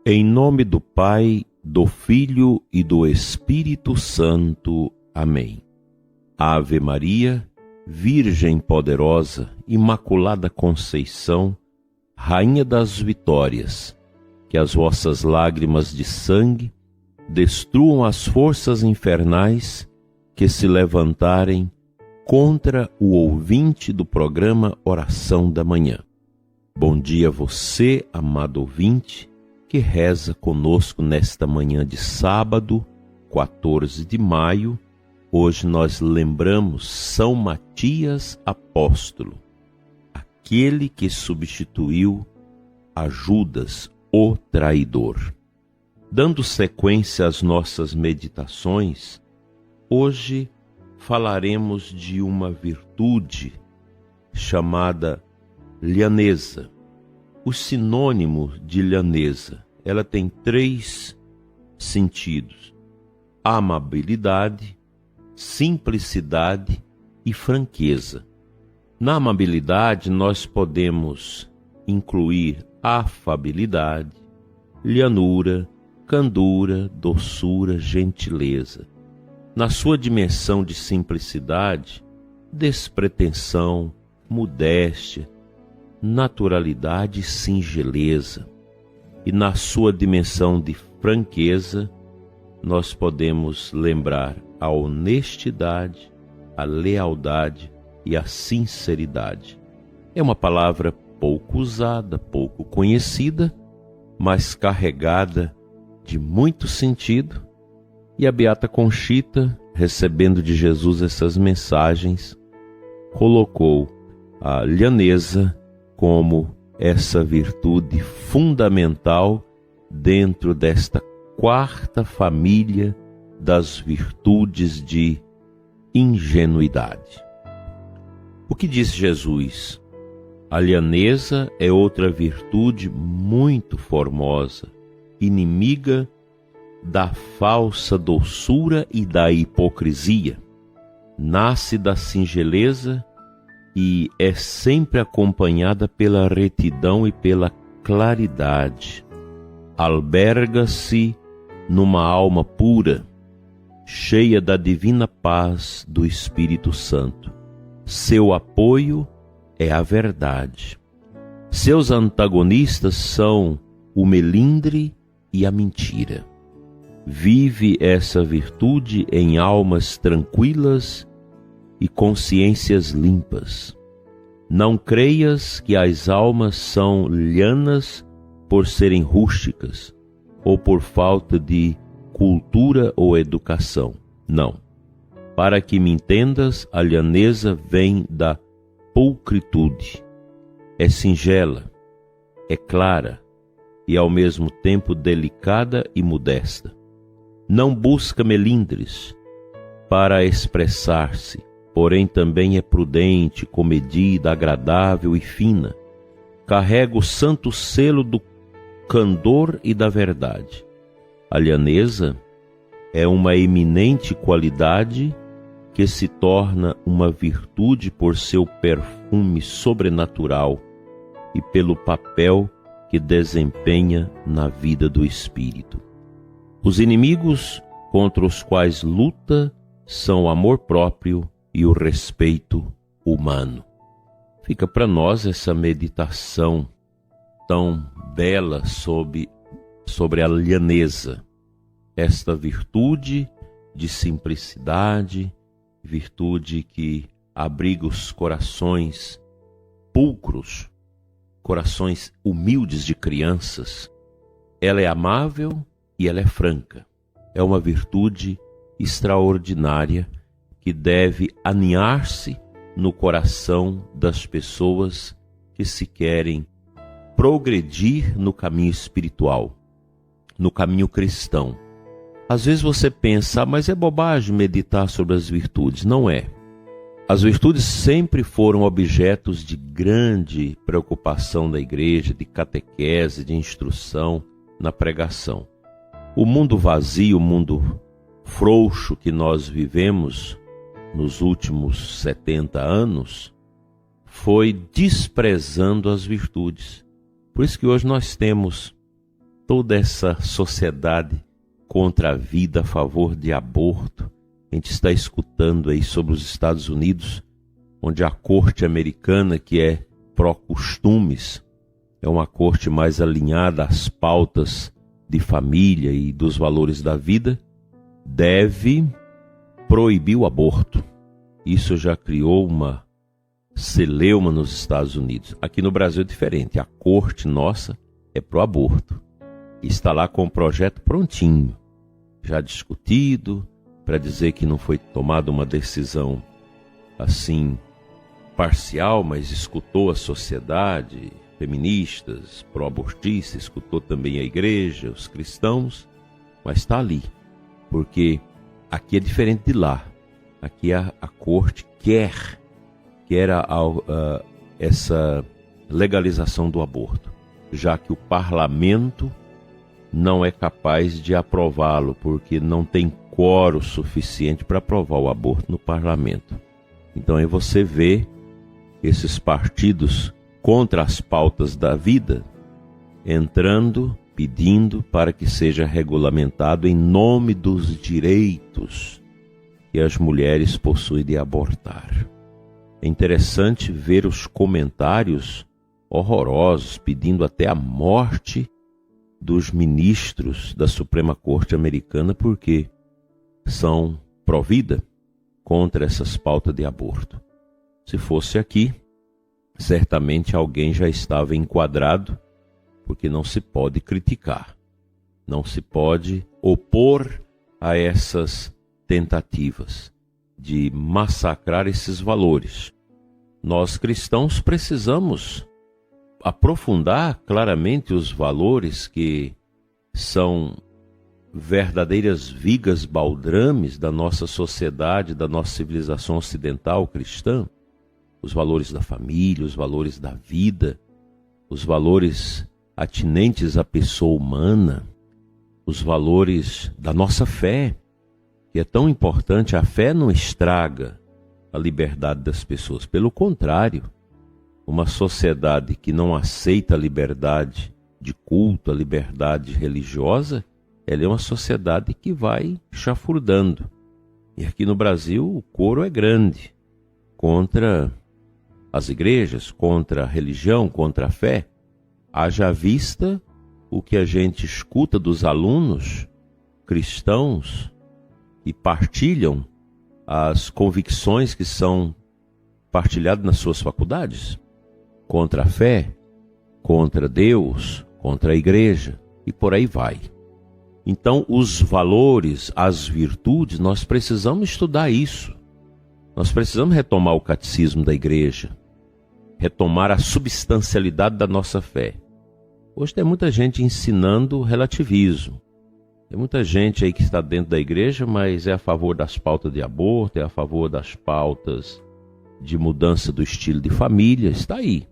Em nome do Pai, do Filho e do Espírito Santo. Amém. Ave Maria, Virgem poderosa, Imaculada Conceição, Rainha das Vitórias, que as vossas lágrimas de sangue destruam as forças infernais que se levantarem contra o ouvinte do programa Oração da Manhã. Bom dia você, amado ouvinte, que reza conosco nesta manhã de sábado, 14 de maio. Hoje nós lembramos São Matias Apóstolo, aquele que substituiu a Judas, o traidor. Dando sequência às nossas meditações, hoje falaremos de uma virtude chamada lhaneza. O sinônimo de lhaneza, ela tem 3 sentidos: amabilidade, simplicidade e franqueza. Na amabilidade nós podemos incluir afabilidade, lhanura, candura, doçura, gentileza. Na sua dimensão de simplicidade, despretensão, modéstia, naturalidade e singeleza. E na sua dimensão de franqueza, nós podemos lembrar a honestidade, a lealdade e a sinceridade. É uma palavra pouco usada, pouco conhecida, mas carregada de muito sentido. E a Beata Conchita, recebendo de Jesus essas mensagens, colocou a lhaneza como essa virtude fundamental dentro desta 4ª família das virtudes de ingenuidade. O que diz Jesus? A lhaneza é outra virtude muito formosa, inimiga da falsa doçura e da hipocrisia. Nasce da singeleza e é sempre acompanhada pela retidão e pela claridade. Alberga-se numa alma pura, cheia da divina paz do Espírito Santo. Seu apoio é a verdade. Seus antagonistas são o melindre e a mentira. Vive essa virtude em almas tranquilas e consciências limpas. Não creias que as almas são lhanas por serem rústicas ou por falta de cultura ou educação. Não. Para que me entendas, a lhaneza vem da pulcritude. É singela, é clara e ao mesmo tempo delicada e modesta. Não busca melindres para expressar-se, porém também é prudente, comedida, agradável e fina. Carrega o santo selo do candor e da verdade. A lhaneza é uma eminente qualidade que se torna uma virtude por seu perfume sobrenatural e pelo papel que desempenha na vida do espírito. Os inimigos contra os quais luta são o amor próprio e o respeito humano. Fica para nós essa meditação tão bela sobre a lhaneza, esta virtude de simplicidade, virtude que abriga os corações pulcros, corações humildes de crianças. Ela é amável e ela é franca. É uma virtude extraordinária que deve aninhar-se no coração das pessoas que se querem progredir no caminho espiritual, no caminho cristão. Às vezes você pensa, mas é bobagem meditar sobre as virtudes. Não é. As virtudes sempre foram objetos de grande preocupação da igreja, de catequese, de instrução na pregação. O mundo vazio, o mundo frouxo que nós vivemos nos últimos 70 anos, foi desprezando as virtudes. Por isso que hoje nós temos toda essa sociedade contra a vida, a favor de aborto. A gente está escutando aí sobre os Estados Unidos, onde a corte americana, que é pró-costumes, é uma corte mais alinhada às pautas de família e dos valores da vida, deve proibir o aborto. Isso já criou uma celeuma nos Estados Unidos. Aqui no Brasil é diferente. A corte nossa é pro aborto. Está lá com o projeto prontinho, já discutido, para dizer que não foi tomada uma decisão assim parcial, mas escutou a sociedade, feministas, pró-abortistas, escutou também a igreja, os cristãos, mas está ali, porque aqui é diferente de lá. Aqui a corte quer essa legalização do aborto, já que o parlamento não é capaz de aprová-lo, porque não tem quórum suficiente para aprovar o aborto no parlamento. Então aí você vê esses partidos contra as pautas da vida entrando, pedindo para que seja regulamentado em nome dos direitos que as mulheres possuem de abortar. É interessante ver os comentários horrorosos pedindo até a morte dos ministros da Suprema Corte Americana porque são pró-vida, contra essas pautas de aborto. Se fosse aqui, certamente alguém já estava enquadrado, porque não se pode criticar, não se pode opor a essas tentativas de massacrar esses valores. Nós cristãos precisamos aprofundar claramente os valores que são verdadeiras vigas baldrames da nossa sociedade, da nossa civilização ocidental cristã, os valores da família, os valores da vida, os valores atinentes à pessoa humana, os valores da nossa fé, que é tão importante. A fé não estraga a liberdade das pessoas, pelo contrário, uma sociedade que não aceita a liberdade de culto, a liberdade religiosa, ela é uma sociedade que vai chafurdando. E aqui no Brasil o coro é grande contra as igrejas, contra a religião, contra a fé. Haja vista o que a gente escuta dos alunos cristãos que partilham as convicções que são partilhadas nas suas faculdades, contra a fé, contra Deus, contra a igreja, e por aí vai. Então, os valores, as virtudes, nós precisamos estudar isso. Nós precisamos retomar o catecismo da igreja, retomar a substancialidade da nossa fé. Hoje tem muita gente ensinando relativismo. Tem muita gente aí que está dentro da igreja, mas é a favor das pautas de aborto, é a favor das pautas de mudança do estilo de família. Está aí,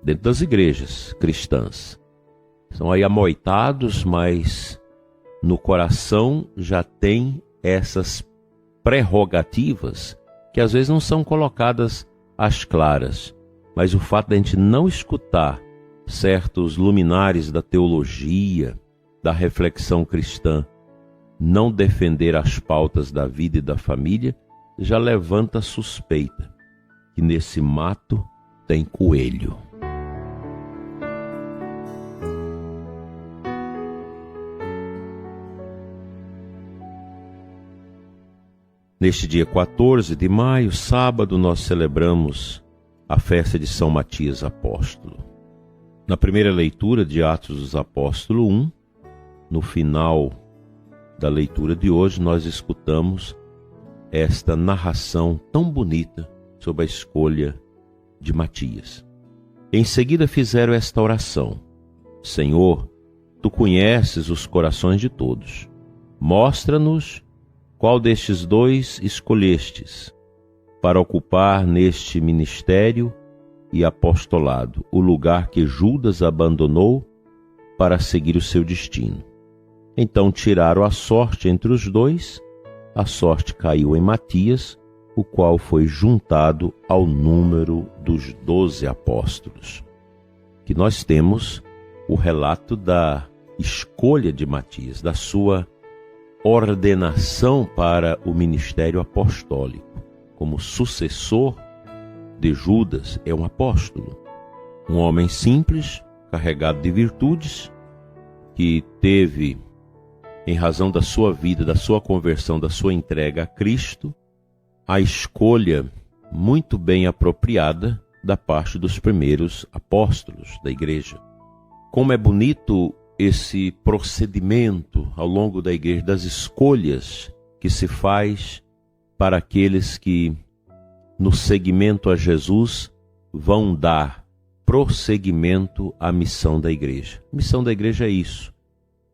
dentro das igrejas cristãs. São aí amoitados, mas no coração já tem essas prerrogativas que às vezes não são colocadas às claras. Mas o fato de a gente não escutar certos luminares da teologia, da reflexão cristã, não defender as pautas da vida e da família, já levanta a suspeita que nesse mato tem coelho. Neste dia 14 de maio, sábado, nós celebramos a festa de São Matias Apóstolo. Na primeira leitura de Atos dos Apóstolos 1, no final da leitura de hoje, nós escutamos esta narração tão bonita sobre a escolha de Matias. Em seguida fizeram esta oração: Senhor, Tu conheces os corações de todos. Mostra-nos qual destes dois escolhestes para ocupar neste ministério e apostolado o lugar que Judas abandonou para seguir o seu destino. Então tiraram a sorte entre os dois, a sorte caiu em Matias, o qual foi juntado ao número dos 12 apóstolos. Que nós temos o relato da escolha de Matias, da sua ordenação para o ministério apostólico. Como sucessor de Judas, é um apóstolo, um homem simples, carregado de virtudes, que teve, em razão da sua vida, da sua conversão, da sua entrega a Cristo, a escolha muito bem apropriada da parte dos primeiros apóstolos da igreja. Como é bonito esse procedimento ao longo da igreja, das escolhas que se faz para aqueles que, no seguimento a Jesus, vão dar prosseguimento à missão da igreja. A missão da igreja é isso: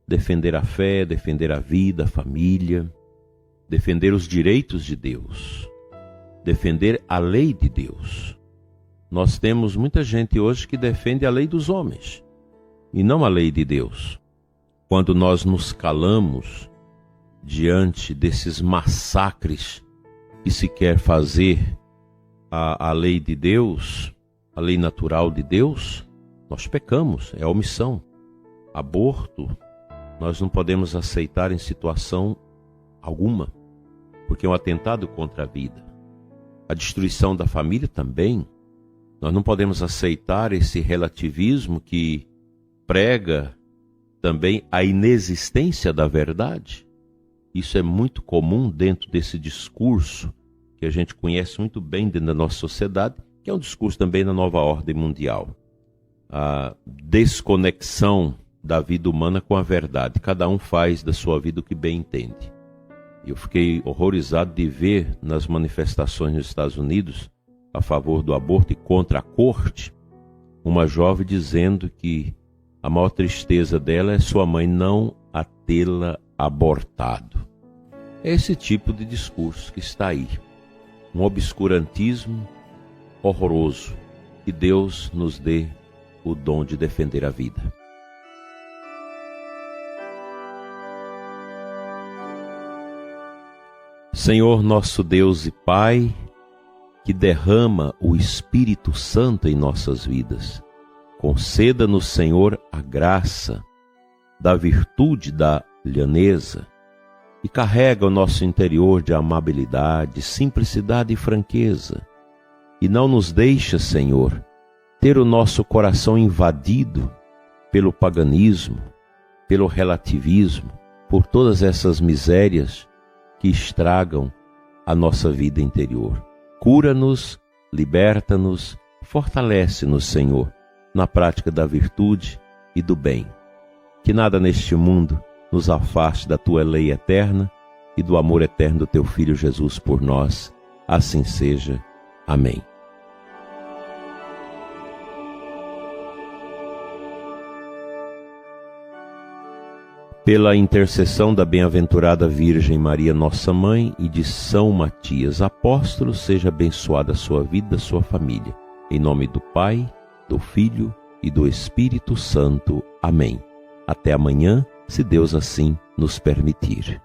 defender a fé, defender a vida, a família, defender os direitos de Deus, defender a lei de Deus. Nós temos muita gente hoje que defende a lei dos homens e não a lei de Deus. Quando nós nos calamos diante desses massacres que se quer fazer a lei de Deus, a lei natural de Deus, nós pecamos, é omissão. Aborto, nós não podemos aceitar em situação alguma, porque é um atentado contra a vida. A destruição da família também. Nós não podemos aceitar esse relativismo que prega também a inexistência da verdade. Isso é muito comum dentro desse discurso que a gente conhece muito bem dentro da nossa sociedade, que é um discurso também da nova ordem mundial. A desconexão da vida humana com a verdade. Cada um faz da sua vida o que bem entende. Eu fiquei horrorizado de ver nas manifestações nos Estados Unidos a favor do aborto e contra a corte, uma jovem dizendo que a maior tristeza dela é sua mãe não a tê-la abortado. É esse tipo de discurso que está aí. Um obscurantismo horroroso. Que Deus nos dê o dom de defender a vida. Senhor nosso Deus e Pai, que derrama o Espírito Santo em nossas vidas, conceda-nos, Senhor, a graça da virtude da lhaneza e carrega o nosso interior de amabilidade, simplicidade e franqueza. E não nos deixa, Senhor, ter o nosso coração invadido pelo paganismo, pelo relativismo, por todas essas misérias que estragam a nossa vida interior. Cura-nos, liberta-nos, fortalece-nos, Senhor, na prática da virtude e do bem. Que nada neste mundo nos afaste da Tua lei eterna e do amor eterno do Teu Filho Jesus por nós. Assim seja. Amém. Pela intercessão da bem-aventurada Virgem Maria, nossa Mãe, e de São Matias, apóstolo, seja abençoada a sua vida, a sua família. Em nome do Pai, do Filho e do Espírito Santo. Amém. Até amanhã, se Deus assim nos permitir.